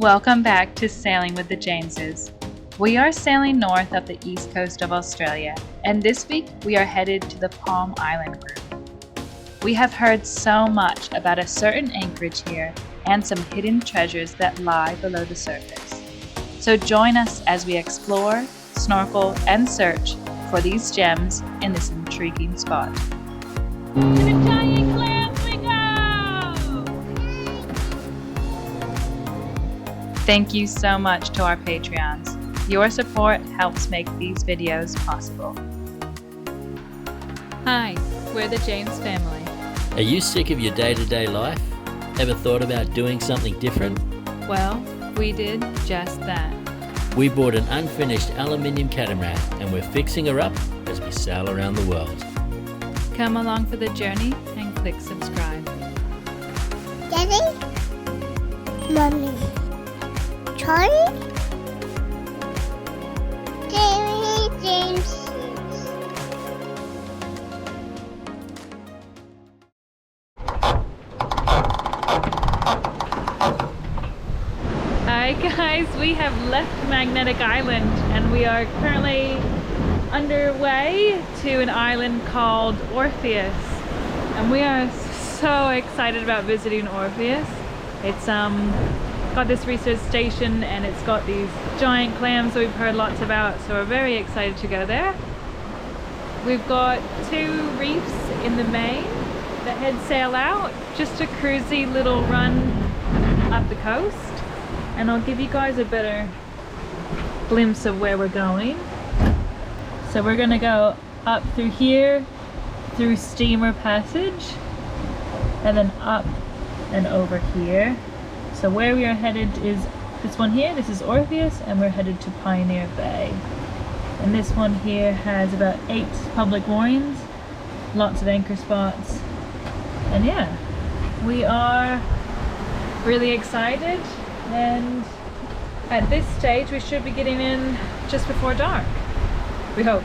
Welcome back to Sailing with the Jameses. We are sailing north up the east coast of Australia, and this week we are headed to the Palm Island group. We have heard so much about a certain anchorage here and some hidden treasures that lie below the surface. So join us as we explore, snorkel, and search for these gems in this intriguing spot. To the Giant Clam we go! Thank you so much to our Patreons. Your support helps make these videos possible. Hi, we're the James family. Are you sick of your day-to-day life? Ever thought about doing something different? Well, we did just that. We bought an unfinished aluminium catamaran and we're fixing her up as we sail around the world. Come along for the journey and click subscribe. Daddy? Mommy? Charlie? James. Hi guys, we have left Magnetic Island and we are currently underway to an island called Orpheus. And we are so excited about visiting Orpheus. It's got this research station and it's got these giant clams that we've heard lots about, so we're very excited to go there. We've got 2 reefs in the main that head sail out, just a cruisy little run up the coast, and I'll give you guys a better glimpse of where we're going. So we're gonna go up through here, through Steamer Passage, and then up and over here. So where we are headed is this one here. This is Orpheus, and we're headed to Pioneer Bay. And this one here has about 8 public moorings, lots of anchor spots. And yeah, we are really excited, and at this stage we should be getting in just before dark. We hope.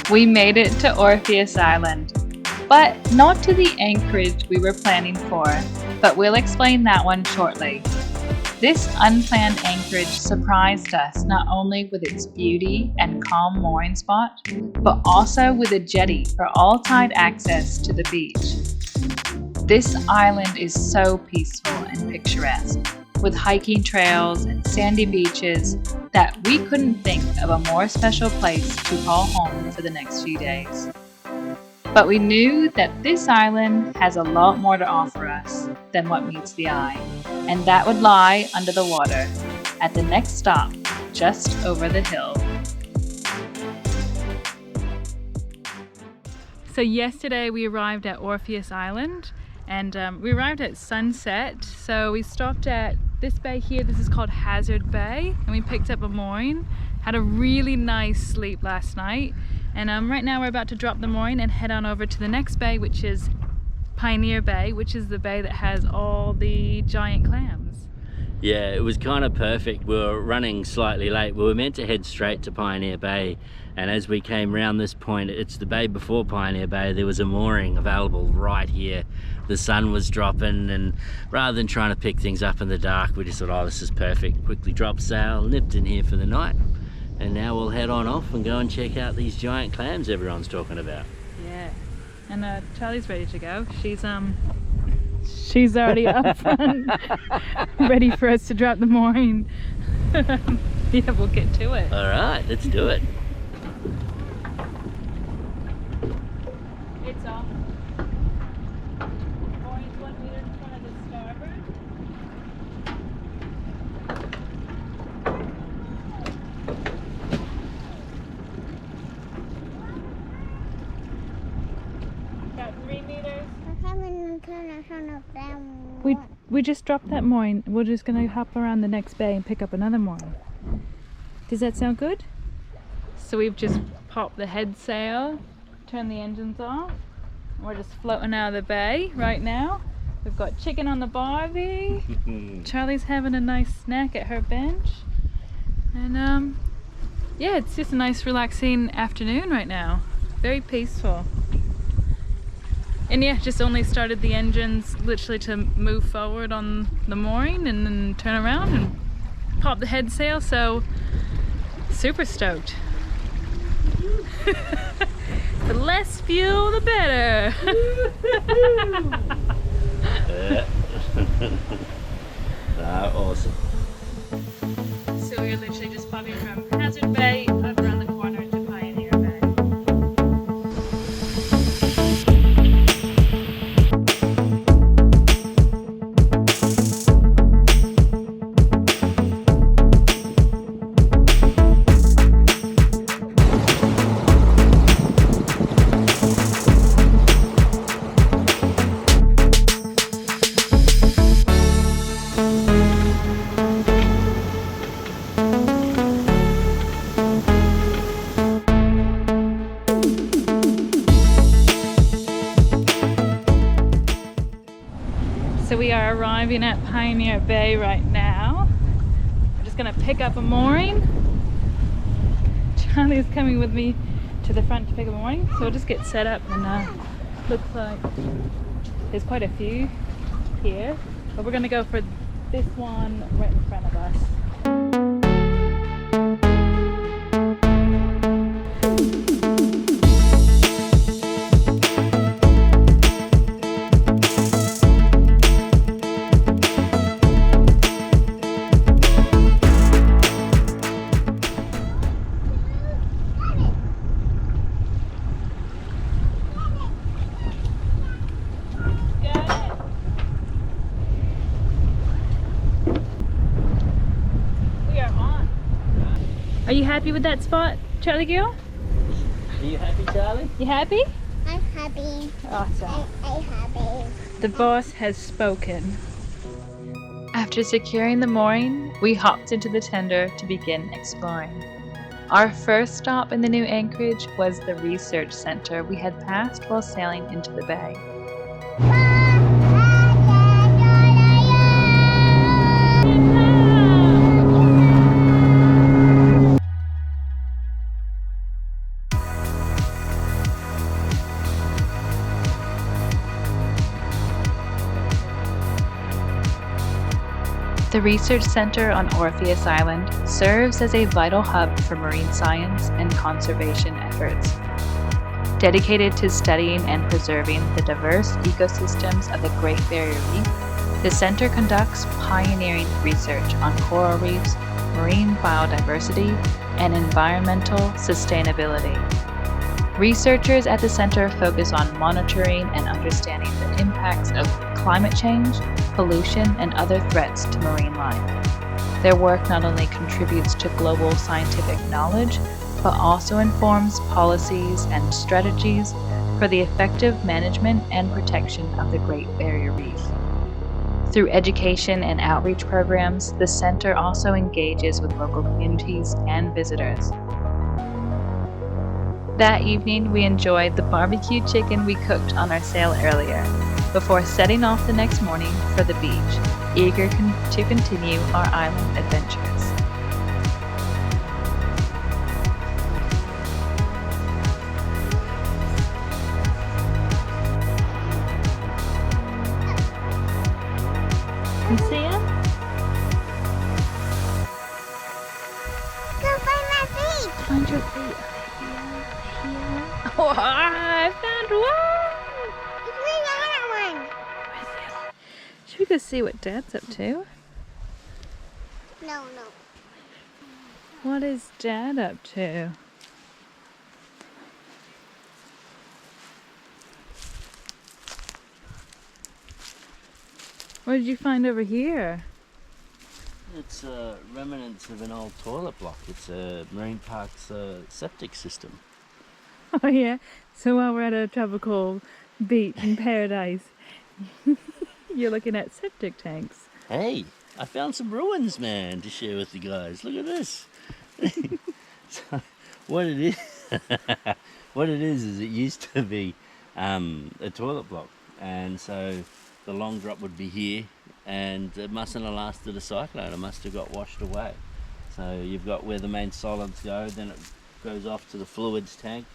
We made it to Orpheus Island, but not to the anchorage we were planning for, but we'll explain that one shortly. This unplanned anchorage surprised us not only with its beauty and calm mooring spot, but also with a jetty for all-tide access to the beach. This island is so peaceful and picturesque, with hiking trails and sandy beaches, that we couldn't think of a more special place to call home for the next few days. But we knew that this island has a lot more to offer us than what meets the eye, and that would lie under the water, at the next stop, just over the hill. So yesterday we arrived at Orpheus Island, and we arrived at sunset. So we stopped at this bay here. This is called Hazard Bay, and we picked up a mooring. Had a really nice sleep last night, and right now we're about to drop the mooring and head on over to the next bay, which is Pioneer Bay, which is the bay that has all the giant clams. Yeah, it was kind of perfect. We were running slightly late. We were meant to head straight to Pioneer Bay, and as we came round this point, it's the bay before Pioneer Bay, there was a mooring available right here. The sun was dropping, and rather than trying to pick things up in the dark, we just thought, oh, this is perfect. Quickly dropped sail, nipped in here for the night, and now we'll head on off and go and check out these giant clams everyone's talking about. Yeah, and Charlie's ready to go. She's already up front, ready for us to drop the mooring. Yeah, we'll get to it. All right, let's do it. It's off. Mooring's 1 meter in front of the starboard. about 3 meters. I haven't turned some of them. We just dropped that mooring. We're just gonna hop around the next bay and pick up another mooring. Does that sound good? So we've just popped the head sail, turned the engines off. We're just floating out of the bay right now. We've got chicken on the barbie. Charlie's having a nice snack at her bench. And yeah, it's just a nice relaxing afternoon right now. Very peaceful. And yeah, just only started the engines literally to move forward on the mooring and then turn around and pop the head sail, so super stoked. The less fuel, the better. Awesome. So we're literally just popping from Hazard Bay up around the corner to Pioneer Bay. So we are arriving at Pioneer Bay right now. We're just gonna pick up a mooring. Charlie is coming with me to the front to pick up a mooring, so we'll just get set up, and looks like there's quite a few here, but we're gonna go for this one right in front of us. Are you happy with that spot, Charlie girl? Are you happy, Charlie? You happy? I'm happy. Awesome. I'm happy. The boss has spoken. After securing the mooring, we hopped into the tender to begin exploring. Our first stop in the new anchorage was the research center we had passed while sailing into the bay. The research center on Orpheus Island serves as a vital hub for marine science and conservation efforts. Dedicated to studying and preserving the diverse ecosystems of the Great Barrier Reef, the center conducts pioneering research on coral reefs, marine biodiversity, and environmental sustainability. Researchers at the center focus on monitoring and understanding the impacts of climate change, pollution, and other threats to marine life. Their work not only contributes to global scientific knowledge, but also informs policies and strategies for the effective management and protection of the Great Barrier Reef. Through education and outreach programs, the center also engages with local communities and visitors. That evening, we enjoyed the barbecue chicken we cooked on our sail earlier, before setting off the next morning for the beach, eager to continue our island adventures. You see him? Go find my feet. Find your feet. Here. Oh, I found one! Where's the other one? Should we go see what Dad's up to? No. What is Dad up to? What did you find over here? It's remnants of an old toilet block. It's a marine park's septic system. Oh yeah. So while we're at a tropical beach in paradise. You're looking at septic tanks. Hey, I found some ruins, man, to share with you guys. Look at this. So, what it is it used to be a toilet block, and so the long drop would be here, and it mustn't have lasted a cyclone. It must have got washed away. So you've got where the main solids go, then it goes off to the fluids tank,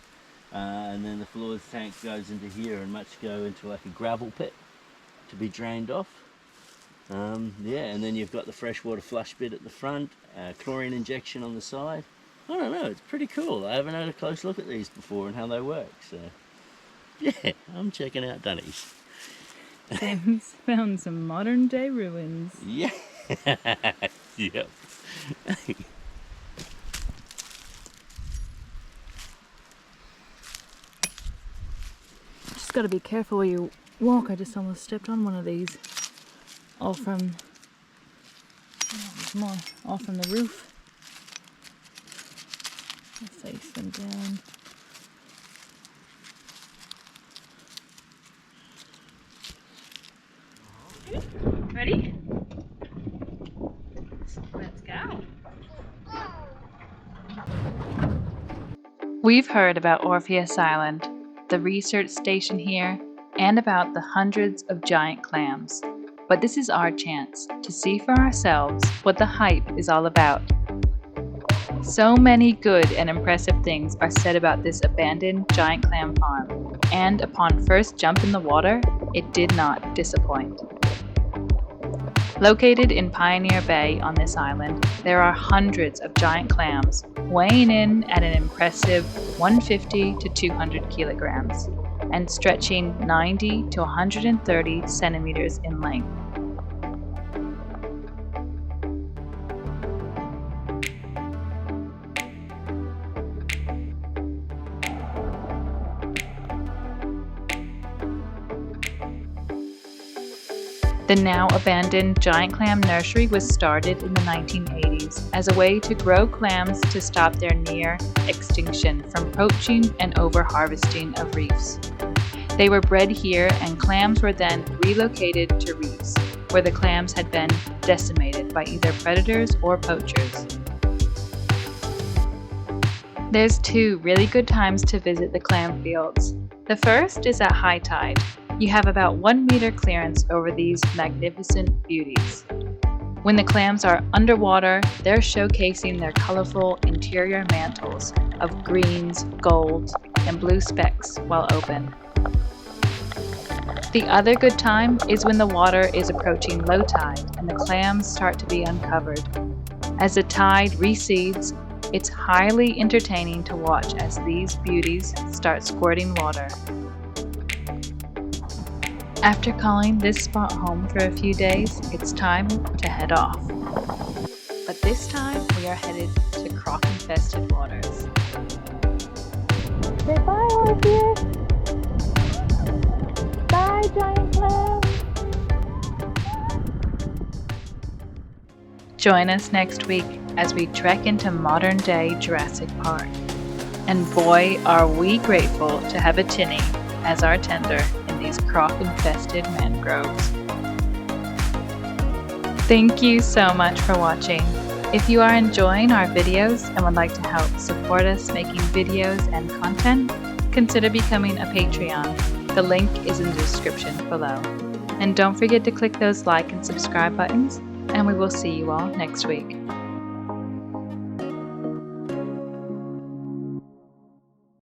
and then the fluids tank goes into here, and must go into like a gravel pit to be drained off. Yeah, and then you've got the freshwater flush bit at the front, chlorine injection on the side. I don't know, it's pretty cool. I haven't had a close look at these before and how they work, so yeah, I'm checking out Dunnies. Sam's found some modern day ruins. Yeah. Yep. Just gotta be careful where you walk. I just almost stepped on one of these. All from, there's more, all from the roof. Let's face them down. Ready? Let's go. We've heard about Orpheus Island, the research station here, and about the hundreds of giant clams. But this is our chance to see for ourselves what the hype is all about. So many good and impressive things are said about this abandoned giant clam farm, and upon first jump in the water, it did not disappoint. Located in Pioneer Bay on this island, there are hundreds of giant clams, weighing in at an impressive 150 to 200 kilograms, and stretching 90 to 130 centimeters in length. The now abandoned Giant Clam Nursery was started in the 1980s as a way to grow clams to stop their near extinction from poaching and over-harvesting of reefs. They were bred here, and clams were then relocated to reefs, where the clams had been decimated by either predators or poachers. There's two really good times to visit the clam fields. The first is at high tide. You have about 1 meter clearance over these magnificent beauties. When the clams are underwater, they're showcasing their colorful interior mantles of greens, golds, and blue specks while open. The other good time is when the water is approaching low tide and the clams start to be uncovered. As the tide recedes, it's highly entertaining to watch as these beauties start squirting water. After calling this spot home for a few days, it's time to head off. But this time, we are headed to croc-infested waters. Say bye, Orpheus. Bye, Giant Clam. Join us next week as we trek into modern-day Jurassic Park. And boy, are we grateful to have a tinny as our tender in these croc-infested mangroves. Thank you so much for watching. If you are enjoying our videos and would like to help support us making videos and content, consider becoming a Patreon. The link is in the description below. And don't forget to click those like and subscribe buttons, and we will see you all next week.